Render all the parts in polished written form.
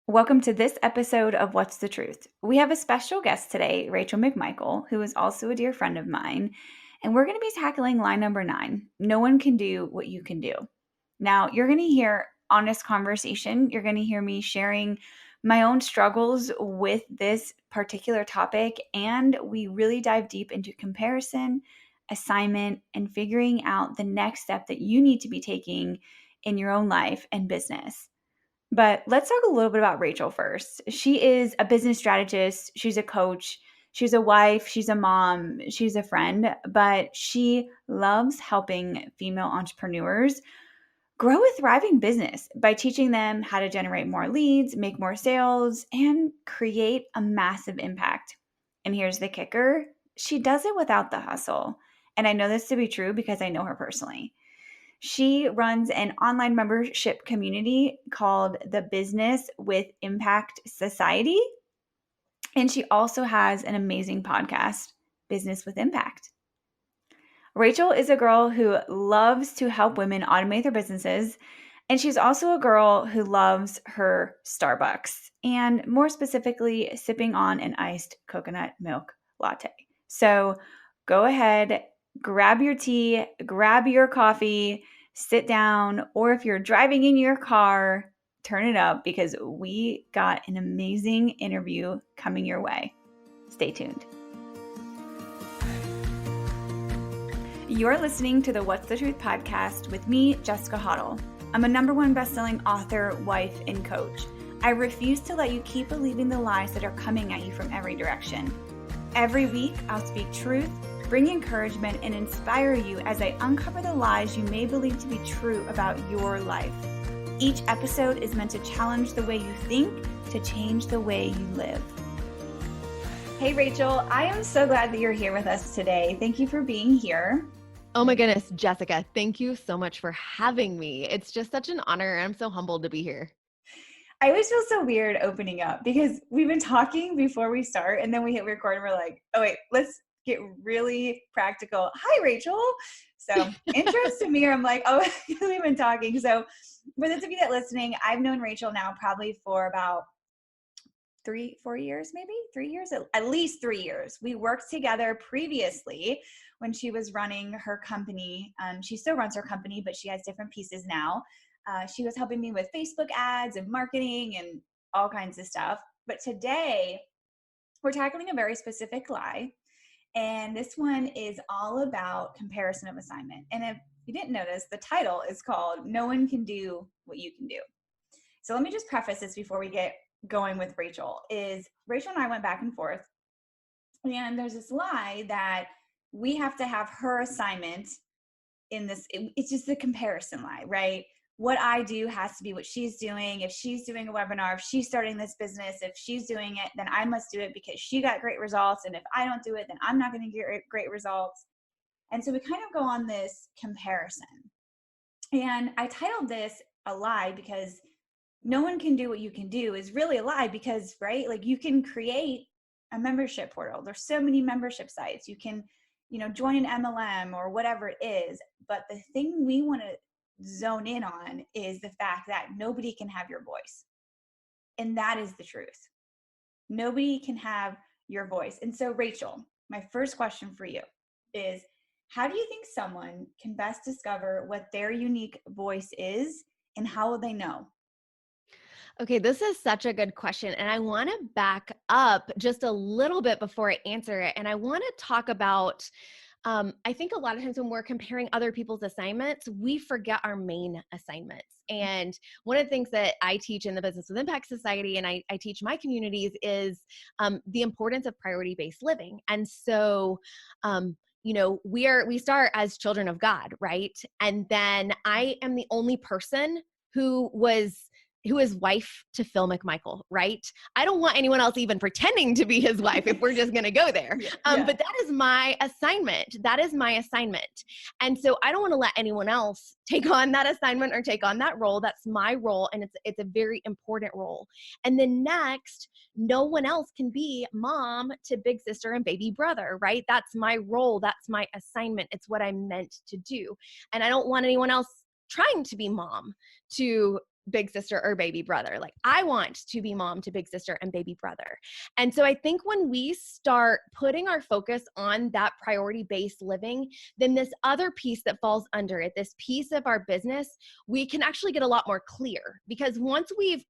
Welcome to this episode of What's the Truth? We have a special guest today, Rachel McMichael, who is also a dear friend of mine, and we're going to be tackling line number 9. No one can do what you can do. Now, you're going to hear honest conversation. You're going to hear me sharing my own struggles with this particular topic, and we really dive deep into comparison, assignment, and figuring out the next step that you need to be taking in your own life and business. But let's talk a little bit about Rachel first. She is a business strategist, she's a coach, she's a wife, she's a mom, she's a friend, but she loves helping female entrepreneurs grow a thriving business by teaching them how to generate more leads, make more sales, and create a massive impact. And here's the kicker, she does it without the hustle. And I know this to be true because I know her personally. She runs an online membership community called the Business with Impact Society. And she also has an amazing podcast, Business with Impact. Rachel is a girl who loves to help women automate their businesses. And she's also a girl who loves her Starbucks, and more specifically, sipping on an iced coconut milk latte. So go ahead, grab your tea, grab your coffee, sit down, or if you're driving in your car, turn it up because we got an amazing interview coming your way. Stay tuned. You're listening to the What's the Truth podcast with me, Jessica Hoddle. I'm a #1 best-selling author, wife, and coach. I refuse to let you keep believing the lies that are coming at you from every direction. Every week, I'll speak truth, bring encouragement, and inspire you as I uncover the lies you may believe to be true about your life. Each episode is meant to challenge the way you think, to change the way you live. Hey, Rachel, I am so glad that you're here with us today. Thank you for being here. Oh my goodness, Jessica, thank you so much for having me. It's just such an honor. I'm so humbled to be here. I always feel so weird opening up because we've been talking before we start and then we hit record and we're like, oh wait, let's get really practical. Hi, Rachel. So intros to me, I'm like, oh, we've been talking. So for those of you that are listening, I've known Rachel now probably for about 3-4 years, maybe 3 years, at least 3 years. We worked together previously when she was running her company. She still runs her company, but she has different pieces now. She was helping me with Facebook ads and marketing and all kinds of stuff. But today we're tackling a very specific lie. And this one is all about comparison of assignment. And if you didn't notice, the title is called No One Can Do What You Can Do. So let me just preface this before we get going with Rachel. Is Rachel and I went back and forth, and there's this lie that we have to have her assignment in this. It's just the comparison lie, right? What I do has to be what she's doing. If she's doing a webinar, if she's starting this business, if she's doing it, then I must do it because she got great results. And if I don't do it, then I'm not going to get great results. And so we kind of go on this comparison. And I titled this a lie because no one can do what you can do is really a lie because, right? Like you can create a membership portal. There's so many membership sites. You can, join an MLM or whatever it is. But the thing we want to zone in on is the fact that nobody can have your voice. And that is the truth. Nobody can have your voice. And so, Rachel, my first question for you is, how do you think someone can best discover what their unique voice is, and how will they know? Okay, this is such a good question. And I want to back up just a little bit before I answer it. And I want to talk about, I think a lot of times when we're comparing other people's assignments, we forget our main assignments. And one of the things that I teach in the Business with Impact Society and I teach my communities is the importance of priority-based living. And so, we start as children of God, right? And then I am the only person who is wife to Phil McMichael, right? I don't want anyone else even pretending to be his wife if we're just going to go there. But that is my assignment. That is my assignment. And so I don't want to let anyone else take on that assignment or take on that role. That's my role. And it's a very important role. And then next, no one else can be mom to big sister and baby brother, right? That's my role. That's my assignment. It's what I'm meant to do. And I don't want anyone else trying to be mom to big sister or baby brother. Like I want to be mom to big sister and baby brother. And so I think when we start putting our focus on that priority-based living, then this other piece that falls under it, this piece of our business, we can actually get a lot more clear, because once we've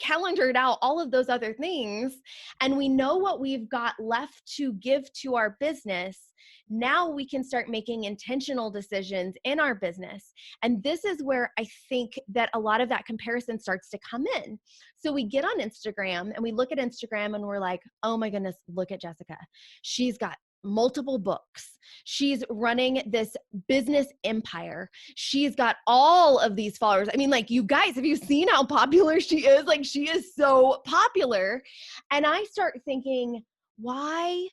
calendared out all of those other things and we know what we've got left to give to our business, now we can start making intentional decisions in our business. And this is where I think that a lot of that comparison starts to come in. So we get on Instagram and we look at Instagram and we're like, oh my goodness, look at Jessica. She's got multiple books. She's running this business empire. She's got all of these followers. I mean, like, you guys, have you seen how popular she is? Like, she is so popular. And I start thinking, why?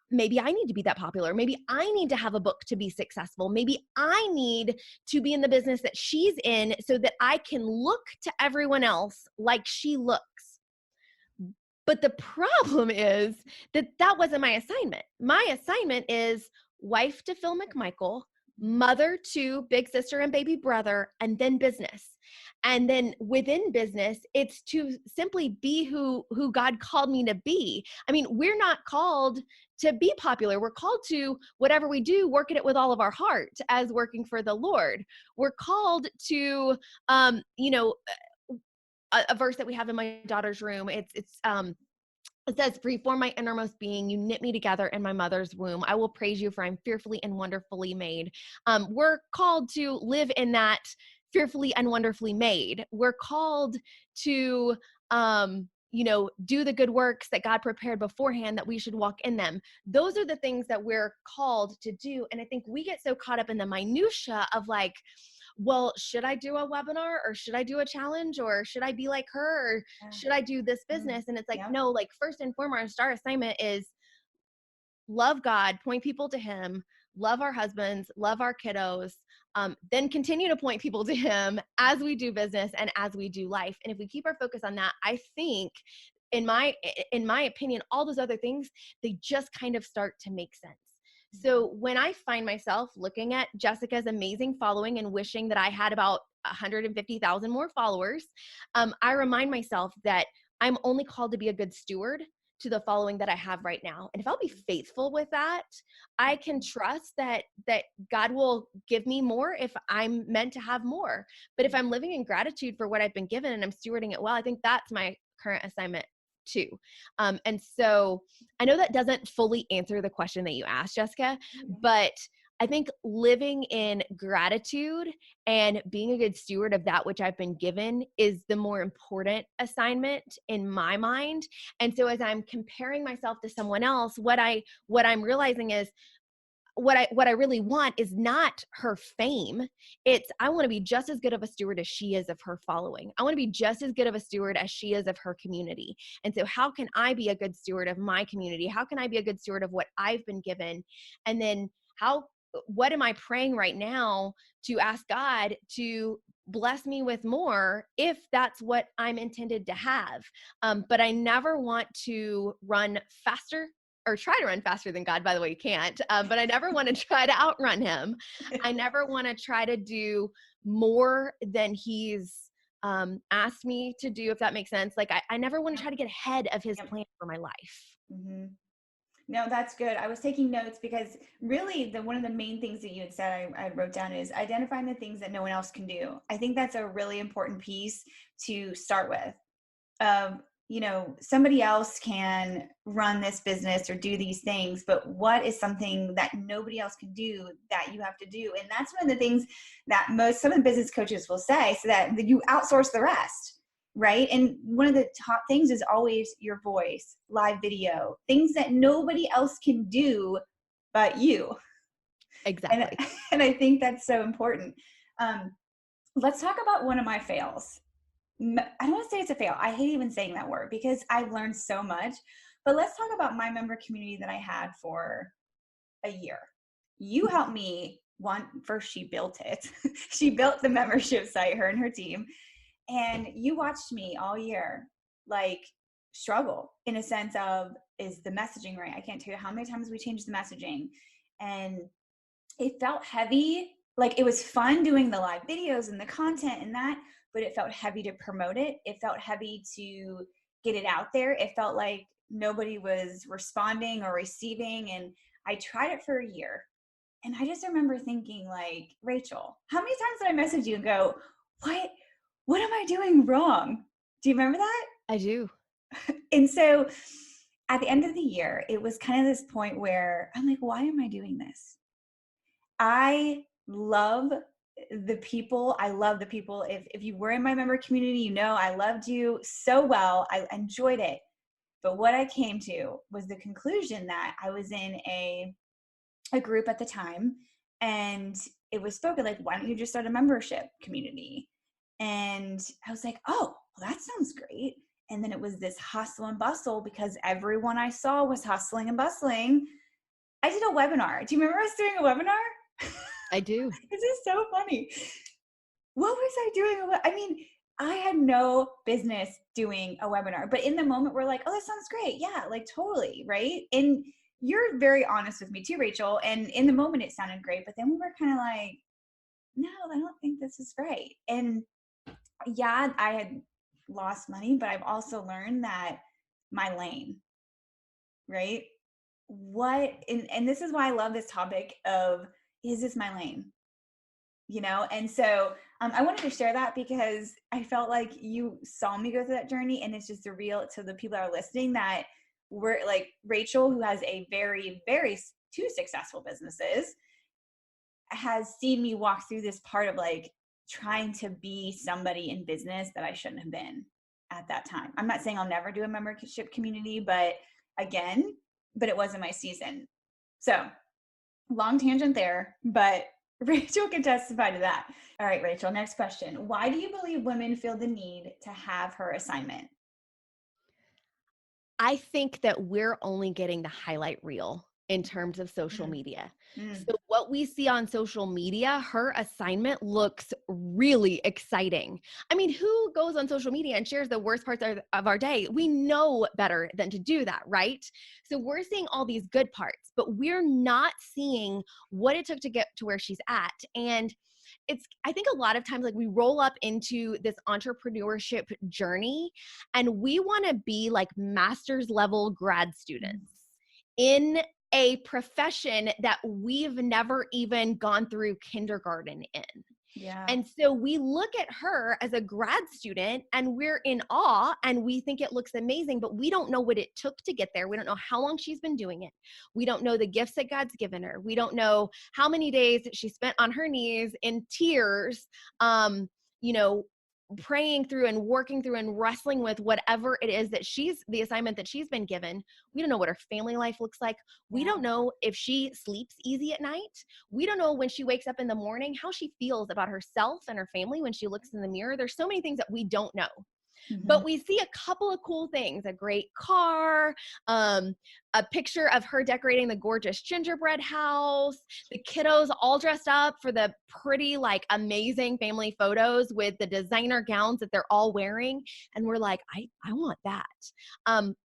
Maybe I need to be that popular. Maybe I need to have a book to be successful. Maybe I need to be in the business that she's in so that I can look to everyone else like she looks. But the problem is that that wasn't my assignment. My assignment is wife to Phil McMichael, mother to big sister and baby brother, and then business. And then within business, it's to simply be who God called me to be. I mean, we're not called to be popular. We're called to, whatever we do, work at it with all of our heart as working for the Lord. We're called to, a verse that we have in my daughter's room. It says, "For you form my innermost being, you knit me together in my mother's womb. I will praise you, for I'm fearfully and wonderfully made." We're called to live in that fearfully and wonderfully made. We're called to, do the good works that God prepared beforehand, that we should walk in them. Those are the things that we're called to do. And I think we get so caught up in the minutia of like, well, should I do a webinar, or should I do a challenge, or should I be like her, or should I do this business? And it's like, no, like, first and foremost, our assignment is love God, point people to him, love our husbands, love our kiddos, then continue to point people to him as we do business and as we do life. And if we keep our focus on that, I think, in my opinion, all those other things, they just kind of start to make sense. So when I find myself looking at Jessica's amazing following and wishing that I had about 150,000 more followers, I remind myself that I'm only called to be a good steward to the following that I have right now. And if I'll be faithful with that, I can trust that God will give me more if I'm meant to have more. But if I'm living in gratitude for what I've been given and I'm stewarding it well, I think that's my current assignment too. And so I know that doesn't fully answer the question that you asked, Jessica, but I think living in gratitude and being a good steward of that which I've been given is the more important assignment in my mind. And so as I'm comparing myself to someone else, what I'm realizing is what I really want is not her fame. It's, I want to be just as good of a steward as she is of her following. I want to be just as good of a steward as she is of her community. And so how can I be a good steward of my community? How can I be a good steward of what I've been given? And then what am I praying right now to ask God to bless me with more, if that's what I'm intended to have? But I never want to run faster, or try to run faster than God. By the way, you can't, but I never want to try to outrun him. I never want to try to do more than he's asked me to do, if that makes sense. Like, I never want to try to get ahead of his plan for my life. Mm-hmm. No, that's good. I was taking notes because really one of the main things that you had said, I wrote down, is identifying the things that no one else can do. I think that's a really important piece to start with. Somebody else can run this business or do these things, but what is something that nobody else can do that you have to do? And that's one of the things that some of the business coaches will say, so that you outsource the rest. Right. And one of the top things is always your voice, live video, things that nobody else can do but you. Exactly. And I think that's so important. Let's talk about one of my fails. I don't want to say it's a fail. I hate even saying that word because I've learned so much. But let's talk about my member community that I had for a year. You helped me. First, she built it. She built the membership site, her and her team. And you watched me all year, like, struggle in a sense of, is the messaging right? I can't tell you how many times we changed the messaging. And it felt heavy. Like, it was fun doing the live videos and the content and that, but it felt heavy to promote it. It felt heavy to get it out there. It felt like nobody was responding or receiving. And I tried it for a year. And I just remember thinking, like, Rachel, how many times did I message you and go, what am I doing wrong? Do you remember that? I do. And so at the end of the year, it was kind of this point where I'm like, why am I doing this? I love the people. I love the people. If you were in my member community, you know I loved you so well. I enjoyed it. But what I came to was the conclusion that I was in a group at the time, and it was spoken like, why don't you just start a membership community? And I was like, oh, well, that sounds great. And then it was this hustle and bustle because everyone I saw was hustling and bustling. I did a webinar. Do you remember us doing a webinar? I do. This is so funny. What was I doing? I mean, I had no business doing a webinar, but in the moment we're like, oh, that sounds great. Yeah, like totally. Right. And you're very honest with me too, Rachel. And in the moment it sounded great, but then we were kind of like, no, I don't think this is right. And yeah, I had lost money, but I've also learned that my lane, right? And this is why I love this topic of, is this my lane? And so I wanted to share that because I felt like you saw me go through that journey, and it's just a real to the people that are listening that we're like Rachel, who has a very, very two successful businesses, has seen me walk through this part of like trying to be somebody in business that I shouldn't have been at that time. I'm not saying I'll never do a membership community, but it wasn't my season. So long tangent there, but Rachel can testify to that. All right, Rachel, next question. Why do you believe women feel the need to have her assignment? I think that we're only getting the highlight reel in terms of social media. Mm. So what we see on social media, her assignment looks really exciting. I mean, who goes on social media and shares the worst parts of our day? We know better than to do that, right? So we're seeing all these good parts, but we're not seeing what it took to get to where she's at. And I think a lot of times like we roll up into this entrepreneurship journey and we want to be like master's level grad students in a profession that we've never even gone through kindergarten in. Yeah. And so we look at her as a grad student and we're in awe and we think it looks amazing, but we don't know what it took to get there. We don't know how long she's been doing it. We don't know the gifts that God's given her. We don't know how many days that she spent on her knees in tears, you know, praying through and working through and wrestling with whatever it is that the assignment that she's been given. We don't know what her family life looks like. We don't know if she sleeps easy at night. We don't know when she wakes up in the morning, how she feels about herself and her family when she looks in the mirror. There's so many things that we don't know. But we see a couple of cool things, a great car, a picture of her decorating the gorgeous gingerbread house, the kiddos all dressed up for the pretty, like amazing family photos with the designer gowns that they're all wearing. And we're like, I want that.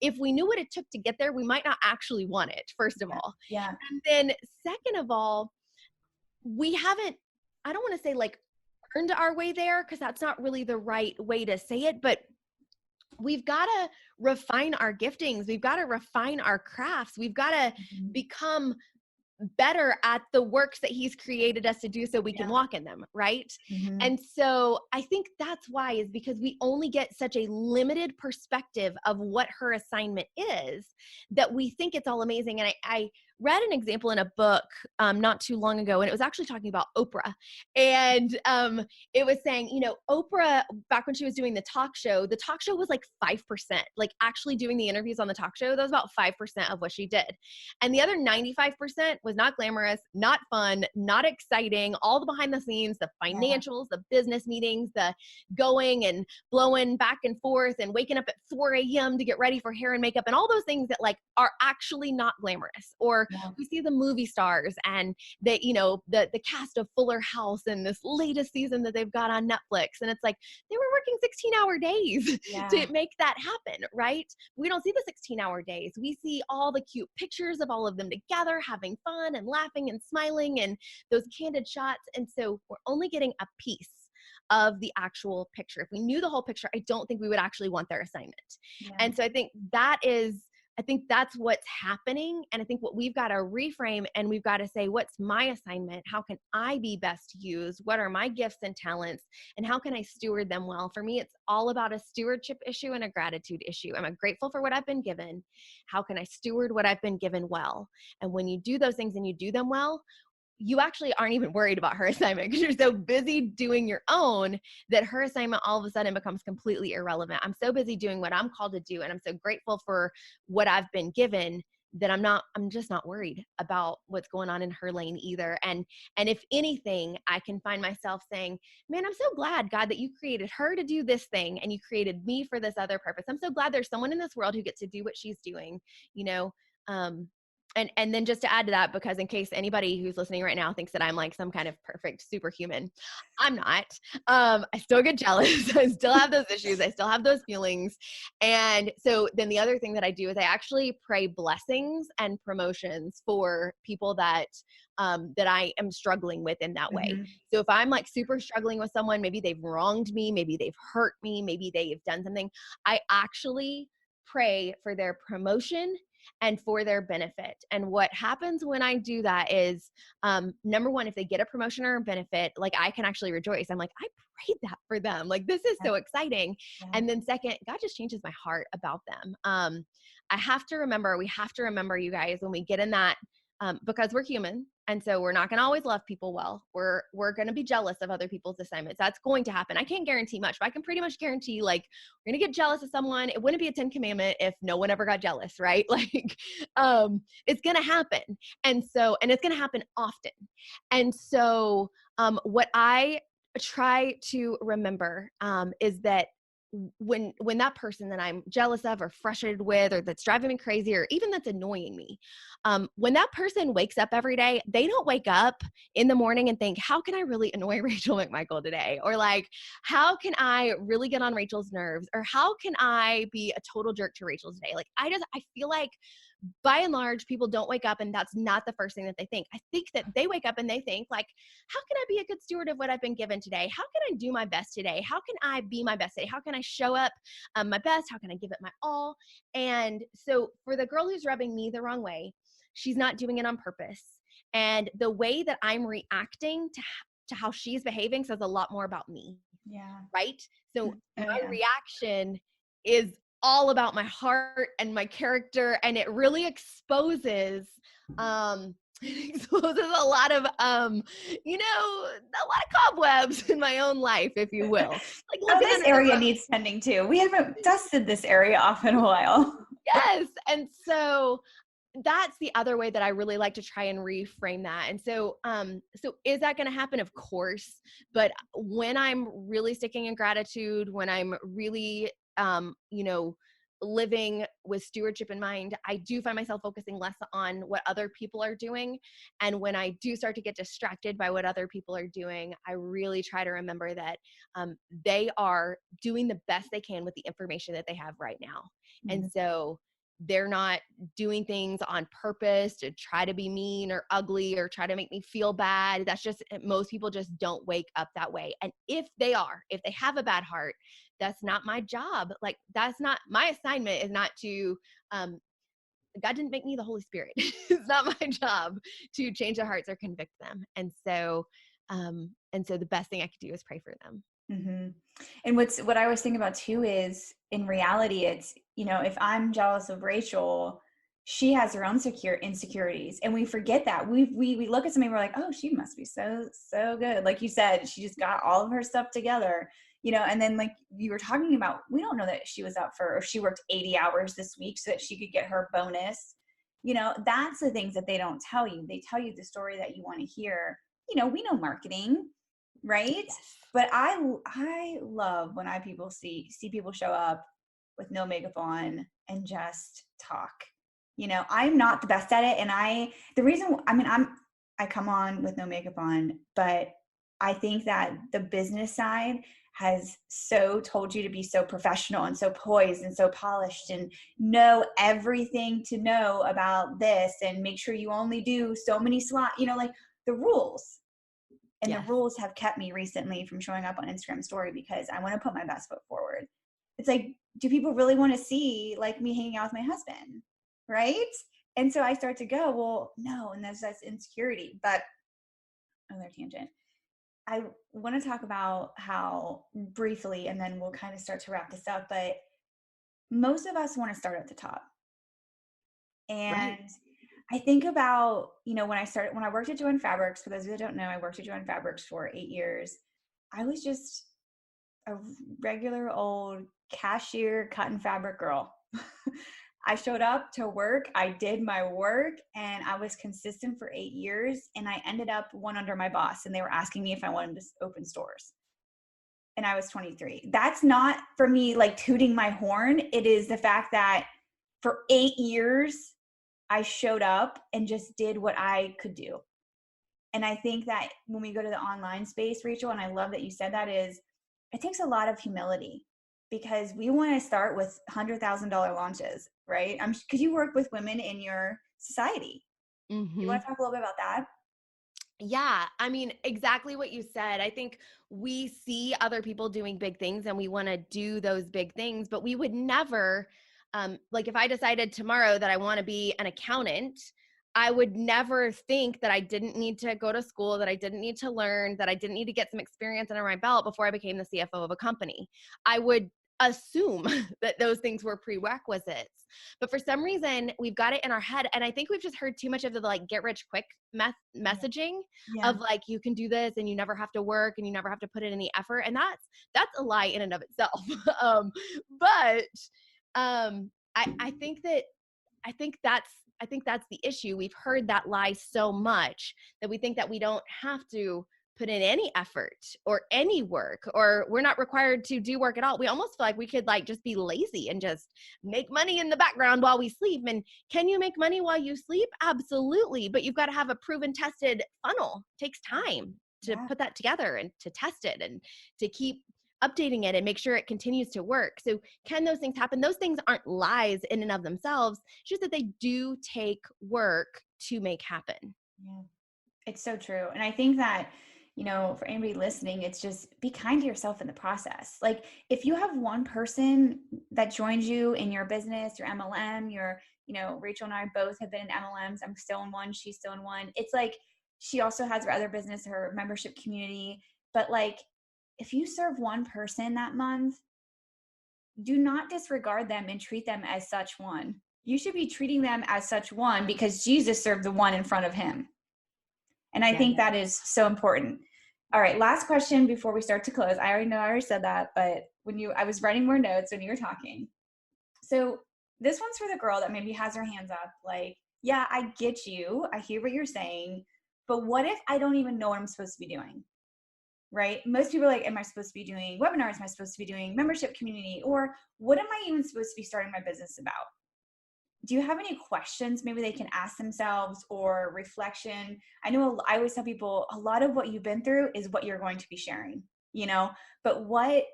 If we knew what it took to get there, we might not actually want it, first of all. Yeah. And then second of all, we haven't, I don't want to say like earned our way there because that's not really the right way to say it, but we've got to refine our giftings. We've got to refine our crafts. We've got to become better at the works that he's created us to do so we can walk in them, right? And so I think that's why, is because we only get such a limited perspective of what her assignment is that we think it's all amazing. And I read an example in a book not too long ago, and it was actually talking about Oprah. And it was saying, you know, Oprah, back when she was doing the talk show was like 5%, like actually doing the interviews on the talk show. That was about 5% of what she did. And the other 95% was not glamorous, not fun, not exciting, all the behind the scenes, the financials, the business meetings, the going and blowing back and forth and waking up at 4 a.m. to get ready for hair and makeup and all those things that like are actually not glamorous. Or we see the movie stars and the, you know, the cast of Fuller House and this latest season that they've got on Netflix. And it's like, they were working 16-hour days to make that happen, right? We don't see the 16-hour days. We see all the cute pictures of all of them together, having fun and laughing and smiling and those candid shots. And so we're only getting a piece of the actual picture. If we knew the whole picture, I don't think we would actually want their assignment. Yeah. And so I think that's what's happening. And I think what we've got to reframe, and we've got to say, what's my assignment? How can I be best used? What are my gifts and talents? And how can I steward them well? For me, it's all about a stewardship issue and a gratitude issue. Am I grateful for what I've been given? How can I steward what I've been given well? And when you do those things and you do them well, you actually aren't even worried about her assignment because you're so busy doing your own that her assignment all of a sudden becomes completely irrelevant. I'm so busy doing what I'm called to do, and I'm so grateful for what I've been given that I'm just not worried about what's going on in her lane either. And if anything, I can find myself saying, man, I'm so glad, God, that you created her to do this thing and you created me for this other purpose. I'm so glad there's someone in this world who gets to do what she's doing, you know. And then just to add to that, because in case anybody who's listening right now thinks that I'm like some kind of perfect superhuman, I'm not. I still get jealous. I still have those issues. I still have those feelings. And so then the other thing that I do is I actually pray blessings and promotions for people that I am struggling with in that way. Mm-hmm. So if I'm like super struggling with someone, maybe they've wronged me, maybe they've hurt me, maybe they've done something, I actually pray for their promotion and for their benefit. And what happens when I do that is, number one, if they get a promotion or a benefit, like I can actually rejoice. I'm like, I prayed that for them. Like, this is so exciting. Yeah. And then second, God just changes my heart about them. We have to remember, you guys, when we get in that, because we're human. And so we're not going to always love people well. We're going to be jealous of other people's assignments. That's going to happen. I can't guarantee much, but I can pretty much guarantee, like, we're going to get jealous of someone. It wouldn't be a 10 commandment if no one ever got jealous, right? Like, it's going to happen. And it's going to happen often. And so, what I try to remember, is that when that person that I'm jealous of or frustrated with, or that's driving me crazy, or even that's annoying me, when that person wakes up every day, they don't wake up in the morning and think, how can I really annoy Rachel McMichael today? Or like, how can I really get on Rachel's nerves? Or how can I be a total jerk to Rachel today? Like, I feel like by and large, people don't wake up and that's not the first thing that they think. I think that they wake up and they think, like, how can I be a good steward of what I've been given today? How can I do my best today? How can I be my best today? How can I show up my best? How can I give it my all? And so for the girl who's rubbing me the wrong way, she's not doing it on purpose. And the way that I'm reacting to how she's behaving says a lot more about me. Yeah. Right? So Oh, my yeah. reaction is all about my heart and my character, and it really exposes exposes a lot of a lot of cobwebs in my own life, if you will. Like, Oh, looking this under the area rug. needs tending too. We haven't dusted this area off in a while. Yes. And so that's the other way that I really like to try and reframe that. And so, so is that going to happen? Of course. But when I'm really sticking in gratitude, when I'm really, living with stewardship in mind, I do find myself focusing less on what other people are doing. And when I do start to get distracted by what other people are doing, I really try to remember that they are doing the best they can with the information that they have right now. Mm-hmm. And so they're not doing things on purpose to try to be mean or ugly or try to make me feel bad. That's just, most people just don't wake up that way. And if they have a bad heart, that's not my job. Like, that's not my assignment, is not to, God didn't make me the Holy Spirit. It's not my job to change their hearts or convict them. And so the best thing I could do is pray for them. Mm-hmm. And what I was thinking about too is, in reality, it's, if I'm jealous of Rachel, she has her own insecurities, and we forget that. We look at somebody, we're like, oh, she must be so good. Like you said, she just got all of her stuff together, and then, like you were talking about, we don't know that she was up for, or she worked 80 hours this week so that she could get her bonus. That's the things that they don't tell you. They tell you the story that you want to hear. We know marketing, right? Yes. But I love when people see people show up with no makeup on and just talk. I'm not the best at it, and I come on with no makeup on, but I think that the business side has so told you to be so professional and so poised and so polished and know everything to know about this, and make sure you only do so many slots, like the rules. And the Yes. rules have kept me recently from showing up on Instagram story because I want to put my best foot forward. It's like, do people really want to see like me hanging out with my husband? Right. And so I start to go, well, no. And that's insecurity. But another tangent. I want to talk about how briefly, and then we'll kind of start to wrap this up. But most of us want to start at the top. Right. And I think about, when I worked at Joanne Fabrics, for those of you that don't know, I worked at Joanne Fabrics for 8 years. I was just a regular old cashier cotton fabric girl. I showed up to work, I did my work, and I was consistent for 8 years. And I ended up one under my boss, and they were asking me if I wanted to open stores. And I was 23. That's not for me like tooting my horn. It is the fact that for 8 years, I showed up and just did what I could do. And I think that when we go to the online space, Rachel, and I love that you said that, is it takes a lot of humility because we want to start with $100,000 launches, right? Because you work with women in your society. You want to talk a little bit about that? Yeah, I mean, exactly what you said. I think we see other people doing big things and we want to do those big things, but we would never, like if I decided tomorrow that I want to be an accountant, I would never think that I didn't need to go to school, that I didn't need to learn, that I didn't need to get some experience under my belt before I became the CFO of a company. I would assume that those things were prerequisites. But for some reason, we've got it in our head. And I think we've just heard too much of the like get rich quick messaging Yeah. of like, you can do this and you never have to work and you never have to put in any effort. And that's a lie in and of itself. But I think that I think that's I think that's the issue. We've heard that lie so much that we think that we don't have to put in any effort or any work, or we're not required to do work at all. We almost feel like we could like just be lazy and just make money in the background while we sleep. And can you make money while you sleep? Absolutely. But you've got to have a proven, tested funnel. It takes time to Yeah. put that together and to test it and to keep updating it and make sure it continues to work. So can those things happen? Those things aren't lies in and of themselves. It's just that they do take work to make happen. Yeah. It's so true. And I think that, for anybody listening, it's just be kind to yourself in the process. Like if you have one person that joins you in your business, your MLM, Rachel and I both have been in MLMs. I'm still in one. She's still in one. It's like, she also has her other business, her membership community. But like, if you serve one person that month, do not disregard them and treat them as such one. You should be treating them as such one because Jesus served the one in front of him. And I Yeah. think that is so important. All right, last question before we start to close. I already know I already said that, but I was writing more notes when you were talking. So this one's for the girl that maybe has her hands up, like, yeah, I get you. I hear what you're saying, but what if I don't even know what I'm supposed to be doing? Right? Most people are like, am I supposed to be doing webinars? Am I supposed to be doing membership community? Or what am I even supposed to be starting my business about? Do you have any questions maybe they can ask themselves, or reflection? I know I always tell people a lot of what you've been through is what you're going to be sharing, but what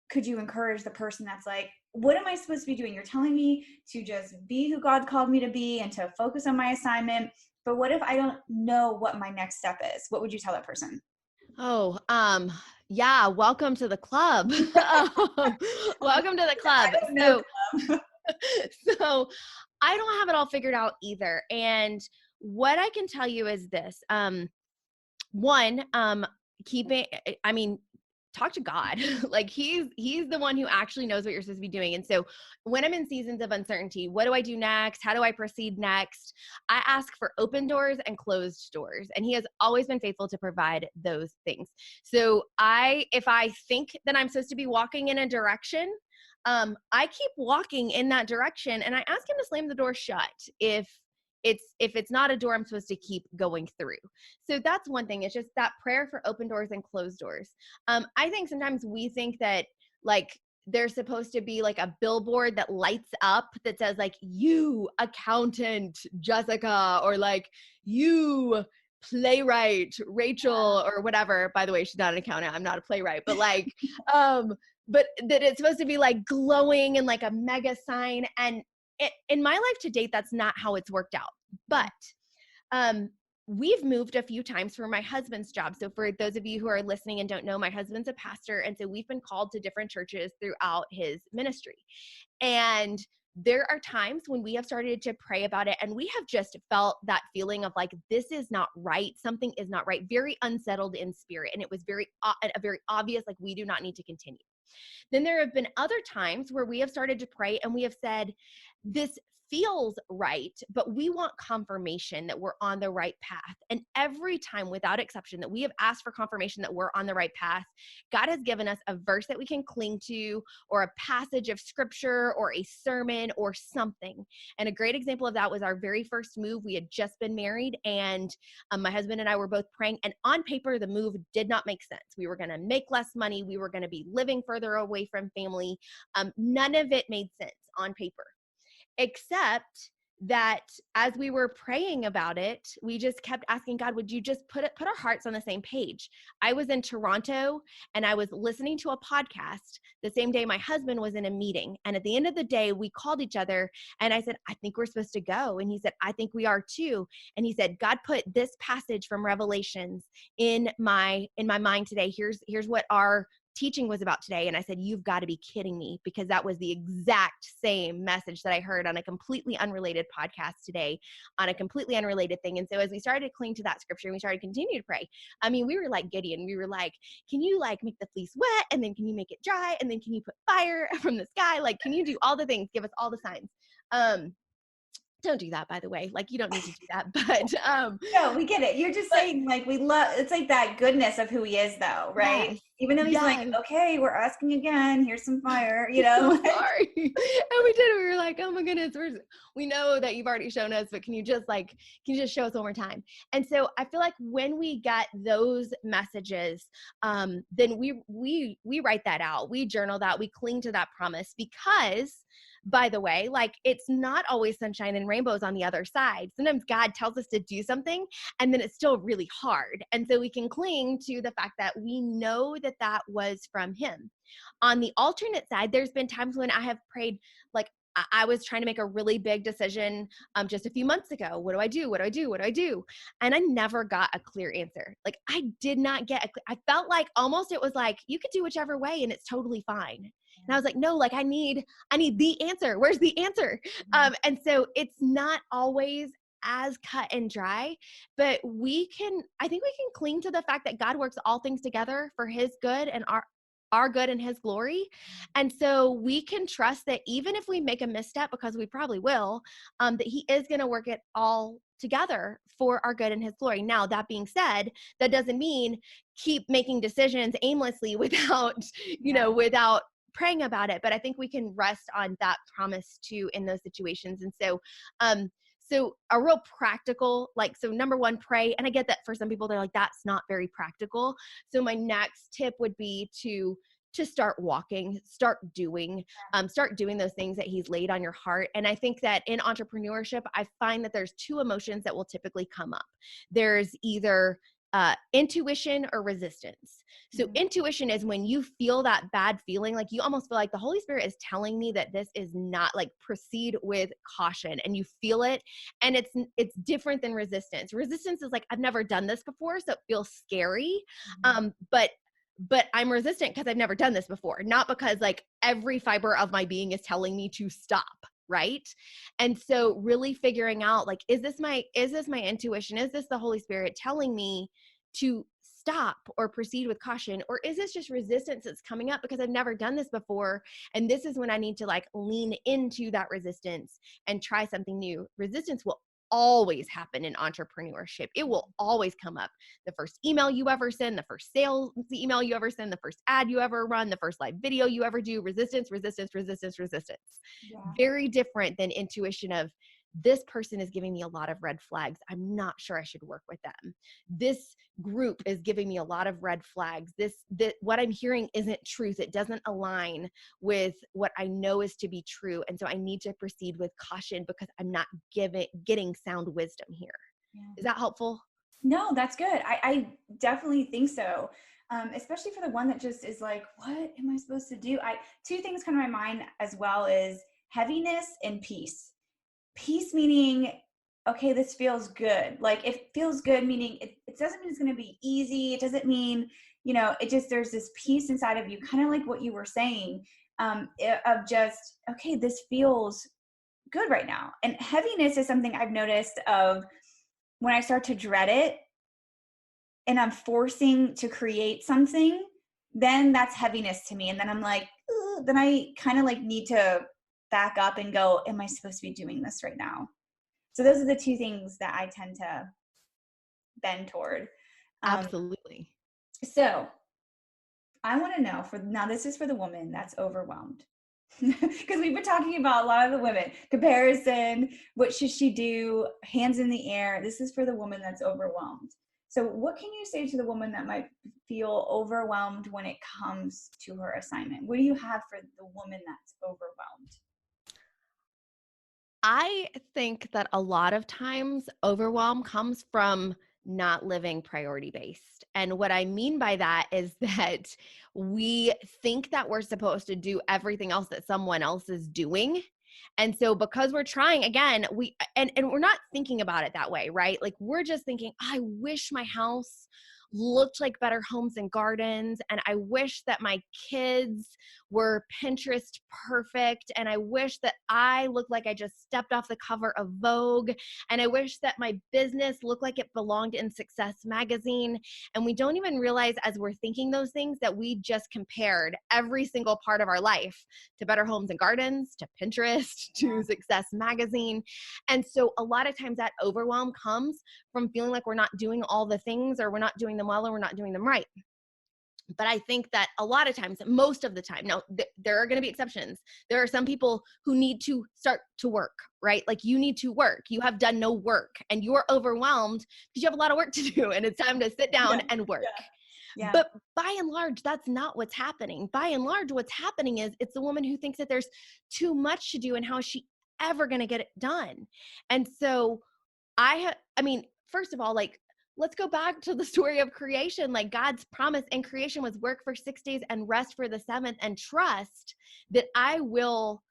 could you encourage the person that's like, what am I supposed to be doing? You're telling me to just be who God called me to be and to focus on my assignment. But what if I don't know what my next step is? What would you tell that person? Oh, yeah. Welcome to the club. Welcome to the I club. don't know. So, so I don't have it all figured out either. And what I can tell you is this, one, keeping, I mean, talk to God. Like he's the one who actually knows what you're supposed to be doing. And so when I'm in seasons of uncertainty, what do I do next? How do I proceed next? I ask for open doors and closed doors. And he has always been faithful to provide those things. So if I think that I'm supposed to be walking in a direction, I keep walking in that direction and I ask him to slam the door shut if it's not a door I'm supposed to keep going through. So that's one thing. It's just that prayer for open doors and closed doors. I think sometimes we think that like there's supposed to be like a billboard that lights up that says like, you accountant Jessica, or like you playwright Rachel, or whatever. By the way, she's not an accountant. I'm not a playwright, but like, but that it's supposed to be like glowing and like a mega sign. And in my life to date, that's not how it's worked out. But we've moved a few times for my husband's job. So for those of you who are listening and don't know, my husband's a pastor. And so we've been called to different churches throughout his ministry. And there are times when we have started to pray about it and we have just felt that feeling of like, this is not right. Something is not right. Very unsettled in spirit. And it was very obvious, like we do not need to continue. Then there have been other times where we have started to pray and we have said, this feels right, but we want confirmation that we're on the right path. And every time, without exception, that we have asked for confirmation that we're on the right path, God has given us a verse that we can cling to, or a passage of scripture, or a sermon, or something. And a great example of that was our very first move. We had just been married, and my husband and I were both praying. And on paper, the move did not make sense. We were going to make less money. We were going to be living further away from family. None of it made sense on paper. Except that as we were praying about it, we just kept asking God, would you just put our hearts on the same page? I was in Toronto and I was listening to a podcast the same day my husband was in a meeting. And at the end of the day, we called each other and I said, I think we're supposed to go. And he said, I think we are too. And he said, God put this passage from Revelations in my mind today. Here's what our teaching was about today. And I said, you've got to be kidding me, because that was the exact same message that I heard on a completely unrelated podcast today on a completely unrelated thing. And so as we started to cling to that scripture and we started to continue to pray, I mean, we were like Gideon. We were like, can you like make the fleece wet? And then can you make it dry? And then can you put fire from the sky? Like, can you do all the things? Give us all the signs. Don't do that, by the way. Like, you don't need to do that, but No, we get it. You're just saying like we love, it's like that goodness of who he is though, right? yes, Even though he's like, yes. okay, we're asking again, here's some fire, you So know? sorry. And we did it. We were like, oh my goodness, we know that you've already shown us, but can you just show us one more time? And so I feel like when we get those messages, then we write that out. We journal that. We cling to that promise because, by the way, like it's not always sunshine and rainbows on the other side. Sometimes God tells us to do something and then it's still really hard. And so we can cling to the fact that we know that that was from him. On the alternate side, there's been times when I have prayed, like I was trying to make a really big decision just a few months ago. What do I do? What do I do? What do I do? And I never got a clear answer. Like I did not get I felt like almost it was like, you could do whichever way and it's totally fine. And I was like, no, like I need the answer. Where's the answer? And so it's not always as cut and dry, but I think we can cling to the fact that God works all things together for his good and our good and his glory. And so we can trust that even if we make a misstep, because we probably will, that he is going to work it all together for our good and his glory. Now, that being said, that doesn't mean keep making decisions aimlessly without, without praying about it. But I think we can rest on that promise too in those situations. And so, so a real practical, so number one, pray. And I get that for some people, they're like, that's not very practical. So my next tip would be to start walking, start doing those things that he's laid on your heart. And I think that in entrepreneurship, I find that there's two emotions that will typically come up. There's either intuition or resistance. So intuition is when you feel that bad feeling, like you almost feel like the Holy Spirit is telling me that this is not, like, proceed with caution, and you feel it. And it's different than resistance. Resistance is like, I've never done this before, so it feels scary. But I'm resistant because I've never done this before, not because like every fiber of my being is telling me to stop. Right. And so really figuring out, like, is this my intuition? Is this the Holy Spirit telling me to stop or proceed with caution? Or is this just resistance that's coming up because I've never done this before? And this is when I need to like lean into that resistance and try something new. Resistance will always happen in entrepreneurship. It will always come up. The first email you ever send, the first sales email you ever send, the first ad you ever run, the first live video you ever do, resistance, resistance, resistance, resistance. Yeah. Very different than intuition of, this person is giving me a lot of red flags. I'm not sure I should work with them. This group is giving me a lot of red flags. What I'm hearing isn't truth. It doesn't align with what I know is to be true. And so I need to proceed with caution because I'm not getting sound wisdom here. Yeah. Is that helpful? No, that's good. I definitely think so. Especially for the one that just is like, what am I supposed to do? Two things come to my mind as well is heaviness and peace. Peace meaning okay, this feels good. Like it feels good, meaning it doesn't mean it's going to be easy. It doesn't mean, it just, there's this peace inside of you, kind of like what you were saying, of just, okay, this feels good right now. And heaviness is something I've noticed of when I start to dread it and I'm forcing to create something, then that's heaviness to me. And then I'm like, "Ugh," then I kind of like need to back up and go, am I supposed to be doing this right now? So those are the two things that I tend to bend toward. Um, Absolutely. so I want to know, for now, this is for the woman that's overwhelmed. Because we've been talking about a lot of the women comparison, what should she do, hands in the air. This is for the woman that's overwhelmed. So what can you say to the woman that might feel overwhelmed when it comes to her assignment? What do you have for the woman that's overwhelmed? I think that a lot of times overwhelm comes from not living priority based. And what I mean by that is that we think that we're supposed to do everything else that someone else is doing. And so because we're trying again, and we're not thinking about it that way, right? Like we're just thinking, I wish my house looked like Better Homes and Gardens, and I wish that my kids were Pinterest perfect, and I wish that I looked like I just stepped off the cover of Vogue, and I wish that my business looked like it belonged in Success magazine. And we don't even realize as we're thinking those things that we just compared every single part of our life to Better Homes and Gardens, to Pinterest, to Success magazine. And so a lot of times that overwhelm comes from feeling like we're not doing all the things, or we're not doing them well, or we're not doing them right. But I think that a lot of times, most of the time, now there are going to be exceptions. There are some people who need to start to work, right? Like you need to work. You have done no work and you're overwhelmed because you have a lot of work to do and it's time to sit down Yeah, and work. yeah, yeah. But by and large, that's not what's happening. By and large, what's happening is it's the woman who thinks that there's too much to do, and how is she ever going to get it done? And so I mean, first of all, like, let's go back to the story of creation. Like God's promise in creation was work for 6 days and rest for the seventh, and trust that I will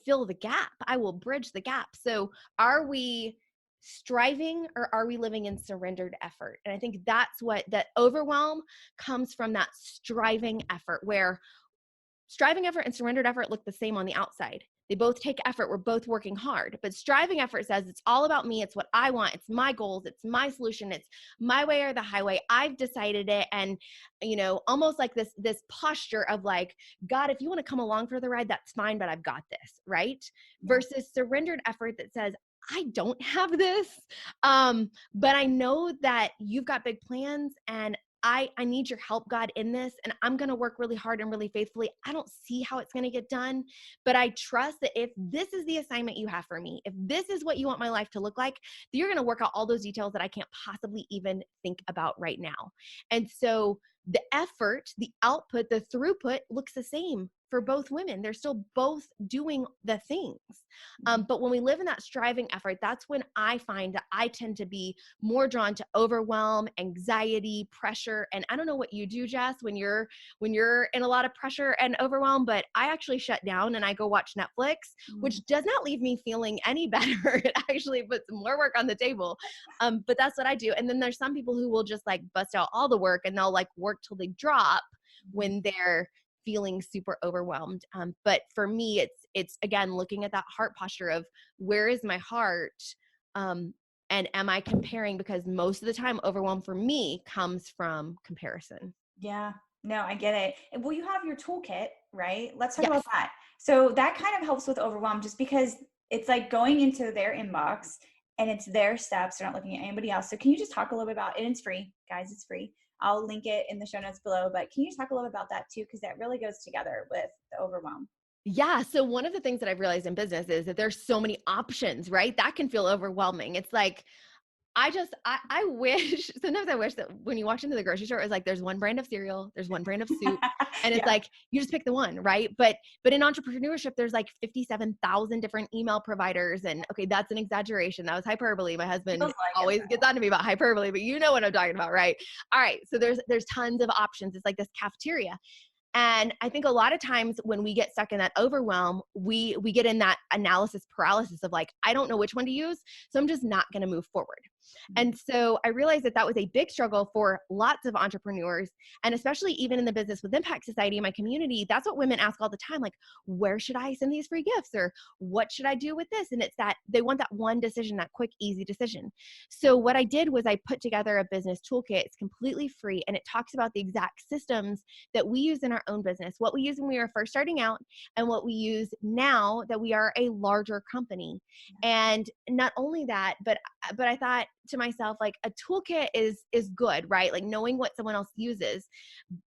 fill the gap. I will bridge the gap. So are we striving, or are we living in surrendered effort? And I think that's what that overwhelm comes from, that striving effort, where striving effort and surrendered effort look the same on the outside. They both take effort. We're both working hard. But striving effort says it's all about me. It's what I want. It's my goals. It's my solution. It's my way or the highway. I've decided it. And, almost like this posture of like, God, if you want to come along for the ride, that's fine, but I've got this, right? Yeah. Versus surrendered effort that says, I don't have this, but I know that you've got big plans, and I need your help, God, in this, and I'm going to work really hard and really faithfully. I don't see how it's going to get done, but I trust that if this is the assignment you have for me, if this is what you want my life to look like, that you're going to work out all those details that I can't possibly even think about right now. And so the effort, the output, the throughput looks the same for both women. They're still both doing the things. But when we live in that striving effort, that's when I find that I tend to be more drawn to overwhelm, anxiety, pressure. And I don't know what you do, Jess, when you're in a lot of pressure and overwhelm, but I actually shut down and I go watch Netflix, Mm. which does not leave me feeling any better. It actually puts more work on the table. But that's what I do. And then there's some people who will just like bust out all the work, and they'll like work till they drop when they're feeling super overwhelmed. But for me, it's again looking at that heart posture of, where is my heart? And am I comparing? Because most of the time, overwhelm for me comes from comparison. Yeah, no, I get it. Well, you have your toolkit, right? Let's talk about Yes. that. So that kind of helps with overwhelm, just because it's like going into their inbox and it's their steps. They're not looking at anybody else. So can you just talk a little bit about it? And it's free, guys, it's free. I'll link it in the show notes below, but can you talk a little bit about that too? Because that really goes together with the overwhelm. Yeah. So one of the things that I've realized in business is that there's so many options, right? That can feel overwhelming. It's like, I wish, sometimes I wish that when you walk into the grocery store, it was like, there's one brand of cereal, there's one brand of soup, and it's Yeah. like, you just pick the one, right? But in entrepreneurship, there's like 57,000 different email providers. And okay, that's an exaggeration. That was hyperbole. My husband Feels like it always gets on to me about hyperbole, but you know what I'm talking about, right? All right. So there's tons of options. It's like this cafeteria. And I think a lot of times when we get stuck in that overwhelm, we get in that analysis paralysis of like, I don't know which one to use, so I'm just not going to move forward. And so I realized that that was a big struggle for lots of entrepreneurs, and especially even in the Business with Impact Society, my community. That's what women ask all the time, like, where should I send these free gifts, or what should I do with this? And it's that they want that one decision, that quick, easy decision. So what I did was I put together a business toolkit. It's completely free, and it talks about the exact systems that we use in our own business, what we use when we were first starting out, and what we use now that we are a larger company. And not only that, but I thought to myself, like, a toolkit is good, right? Like knowing what someone else uses.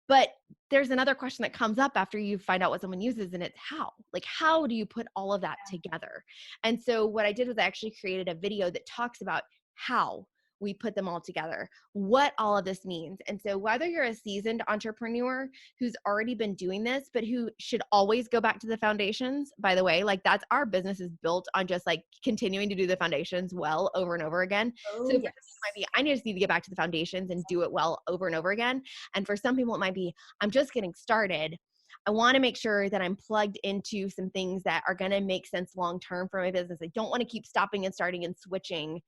But there's another question that comes up after you find out what someone uses, and it's how. Like, how do you put all of that together? And so what I did was I actually created a video that talks about how we put them all together, what all of this means. And so whether you're a seasoned entrepreneur who's already been doing this, but who should always go back to the foundations, by the way, like that's our business is built on just like continuing to do the foundations well over and over again. Oh, So for yes. some people it might be, I just need to get back to the foundations and do it well over and over again. And for some people it might be, I'm just getting started. I want to make sure that I'm plugged into some things that are going to make sense long-term for my business. I don't want to keep stopping and starting and switching.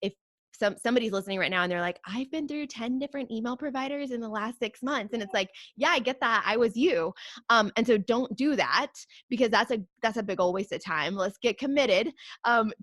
If somebody's listening right now and they're like, I've been through 10 different email providers in the last 6 months. And it's like, yeah, I get that. I was you. And so don't do that, because that's a big old waste of time. Let's get committed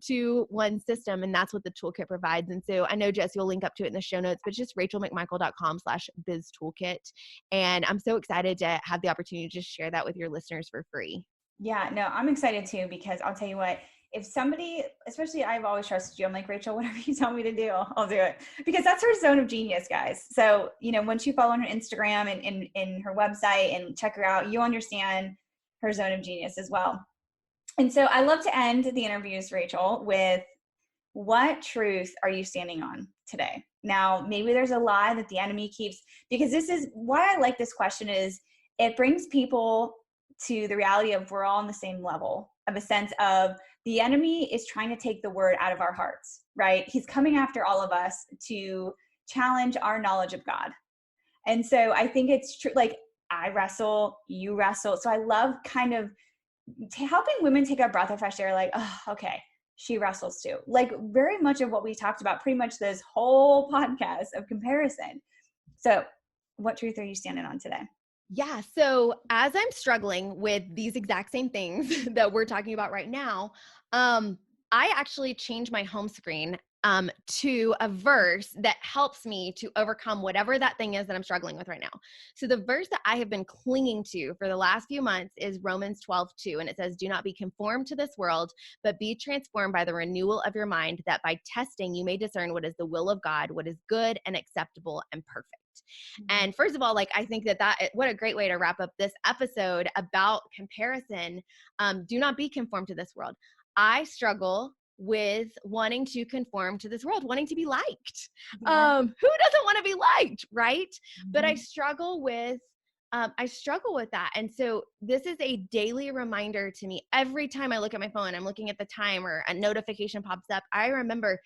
to one system. And that's what the toolkit provides. And so I know, Jess, you'll link up to it in the show notes, but just rachelmcmichael.com/biztoolkit. And I'm so excited to have the opportunity to just share that with your listeners for free. Yeah, no, I'm excited too, because I'll tell you what, if somebody, especially I've always trusted you, I'm like, Rachel, whatever you tell me to do, I'll do it, because that's her zone of genius, guys. So, once you follow her on Instagram and her website and check her out, you understand her zone of genius as well. And so I love to end the interviews, Rachel, with what truth are you standing on today? Now, maybe there's a lie that the enemy keeps, because this is why I like this question, is it brings people to the reality of we're all on the same level, of a sense of the enemy is trying to take the word out of our hearts, right? He's coming after all of us to challenge our knowledge of God. And so I think it's true. Like, I wrestle, you wrestle. So I love kind of helping women take a breath of fresh air, like, oh, okay, she wrestles too. Like, very much of what we talked about pretty much this whole podcast of comparison. So what truth are you standing on today? Yeah. So as I'm struggling with these exact same things that we're talking about right now, I actually changed my home screen to a verse that helps me to overcome whatever that thing is that I'm struggling with right now. So the verse that I have been clinging to for the last few months is Romans 12:2. And it says, do not be conformed to this world, but be transformed by the renewal of your mind, that by testing you may discern what is the will of God, what is good and acceptable and perfect. And first of all, like, I think that what a great way to wrap up this episode about comparison. Do not be conformed to this world. I struggle with wanting to conform to this world, wanting to be liked. Yeah. Who doesn't want to be liked, right? Mm-hmm. But I struggle with that. And so this is a daily reminder to me. Every time I look at my phone, I'm looking at the time or a notification pops up, I remember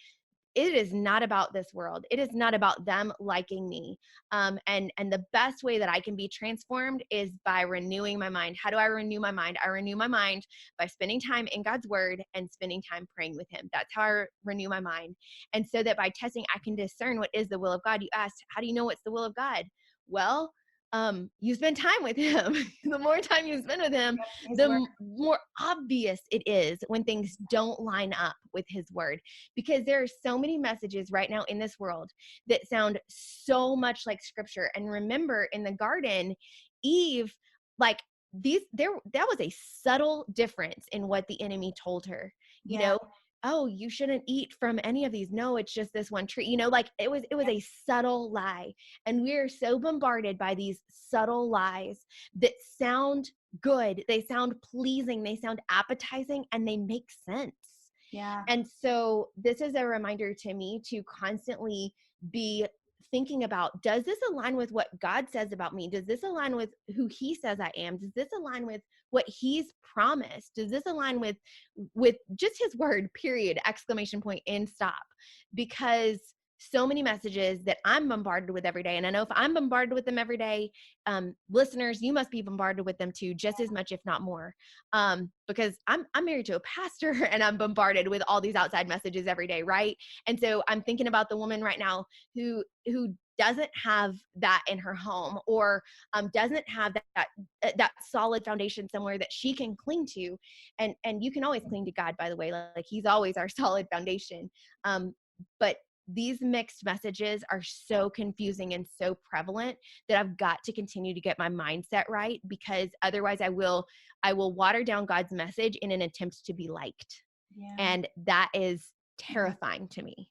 it is not about this world. It is not about them liking me. And the best way that I can be transformed is by renewing my mind. How do I renew my mind? I renew my mind by spending time in God's word and spending time praying with him. That's how I renew my mind. And so that by testing, I can discern what is the will of God. You asked, how do you know what's the will of God? Well, you spend time with him. The more time you spend with him, the more obvious it is when things don't line up with his word. Because there are so many messages right now in this world that sound so much like scripture. And remember, in the garden, Eve, like, that was a subtle difference in what the enemy told her. You know, oh, you shouldn't eat from any of these. No, it's just this one tree. Like, it was a subtle lie. And we're so bombarded by these subtle lies that sound good. They sound pleasing. They sound appetizing, and they make sense. Yeah. And so this is a reminder to me to constantly be thinking about, does this align with what God says about me? Does this align with who he says I am? Does this align with what he's promised? Does this align with just his word, period, exclamation point, and stop? Because so many messages that I'm bombarded with every day. And I know if I'm bombarded with them every day, listeners, you must be bombarded with them too, just as much, if not more. Because I'm married to a pastor and I'm bombarded with all these outside messages every day, right? And so I'm thinking about the woman right now who doesn't have that in her home, or doesn't have that solid foundation somewhere that she can cling to. And you can always cling to God, by the way, like he's always our solid foundation. But these mixed messages are so confusing and so prevalent that I've got to continue to get my mindset right, because otherwise I will water down God's message in an attempt to be liked. Yeah. And that is terrifying to me.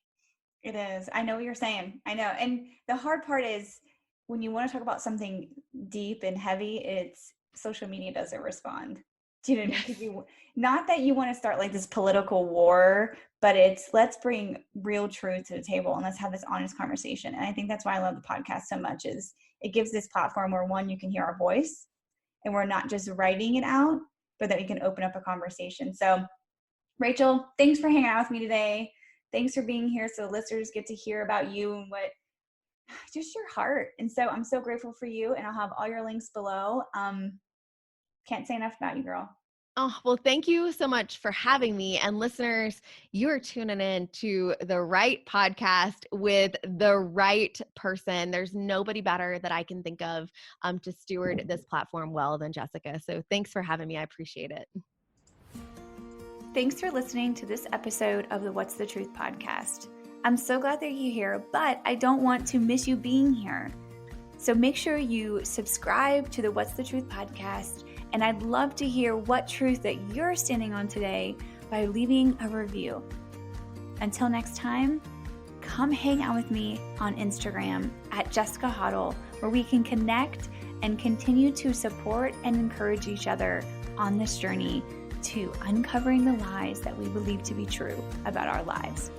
It is. I know what you're saying. I know. And the hard part is when you want to talk about something deep and heavy, it's social media doesn't respond. Do you know what I mean? 'Cause not that you want to start like this political war, but it's let's bring real truth to the table and let's have this honest conversation. And I think that's why I love the podcast so much, is it gives this platform where, one, you can hear our voice and we're not just writing it out, but that we can open up a conversation. So Rachel, thanks for hanging out with me today. Thanks for being here so listeners get to hear about you and what just your heart. And so I'm so grateful for you, and I'll have all your links below. Can't say enough about you, girl. Oh, well, thank you so much for having me. And listeners, you're tuning in to the right podcast with the right person. There's nobody better that I can think of to steward this platform well than Jessica. So thanks for having me. I appreciate it. Thanks for listening to this episode of the What's the Truth podcast. I'm so glad that you're here, but I don't want to miss you being here. So make sure you subscribe to the What's the Truth podcast, and I'd love to hear what truth that you're standing on today by leaving a review. Until next time, come hang out with me on Instagram at Jessica Hoddle, where we can connect and continue to support and encourage each other on this journey to uncovering the lies that we believe to be true about our lives.